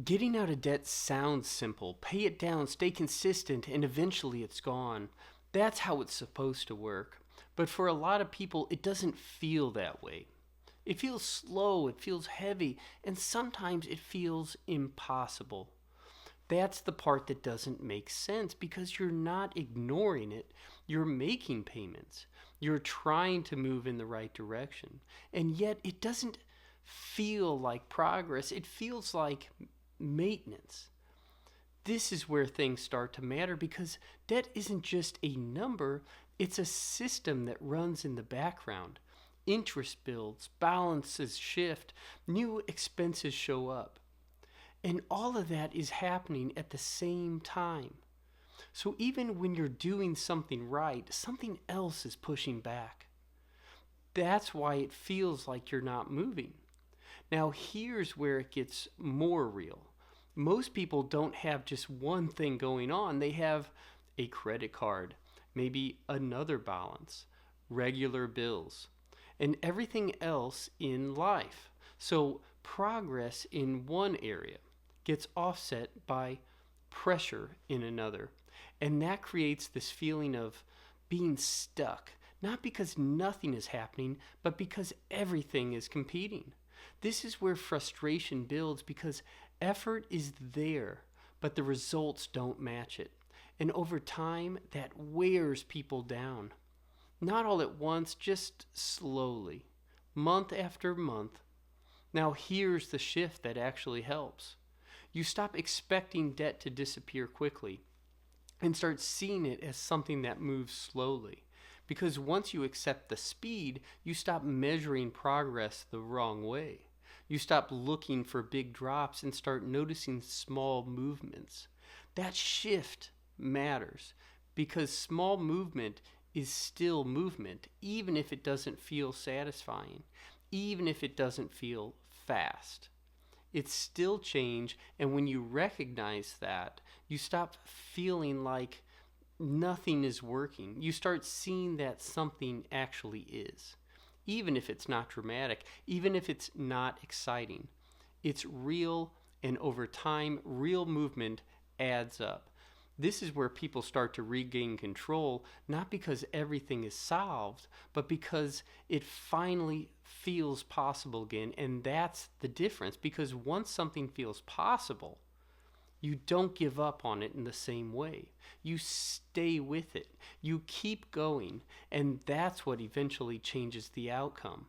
Getting out of debt sounds simple. Pay it down, stay consistent, and eventually it's gone. That's how it's supposed to work. But for a lot of people, it doesn't feel that way. It feels slow, it feels heavy, and sometimes it feels impossible. That's the part that doesn't make sense because you're not ignoring it. You're making payments. You're trying to move in the right direction. And yet it doesn't feel like progress. It feels like maintenance. This is where things start to matter because debt isn't just a number, it's a system that runs in the background. Interest builds, balances shift, new expenses show up. And all of that is happening at the same time. So even when you're doing something right, something else is pushing back. That's why it feels like you're not moving. Now, here's where it gets more real. Most people don't have just one thing going on, they have a credit card, maybe another balance, regular bills, and everything else in life. So, progress in one area gets offset by pressure in another. And that creates this feeling of being stuck, not because nothing is happening, but because everything is competing. This is where frustration builds because effort is there, but the results don't match it. And over time, that wears people down. Not all at once, just slowly, month after month. Now, here's the shift that actually helps. You stop expecting debt to disappear quickly and start seeing it as something that moves slowly. Because once you accept the speed, you stop measuring progress the wrong way. You stop looking for big drops and start noticing small movements. That shift matters because small movement is still movement, even if it doesn't feel satisfying, even if it doesn't feel fast. It's still change, and when you recognize that, you stop feeling like nothing is working. You start seeing that something actually is. Even if it's not dramatic, even if it's not exciting. It's real, and over time, real movement adds up. This is where people start to regain control, not because everything is solved, but because it finally feels possible again. And that's the difference, because once something feels possible, you don't give up on it in the same way. You stay with it. You keep going, and that's what eventually changes the outcome.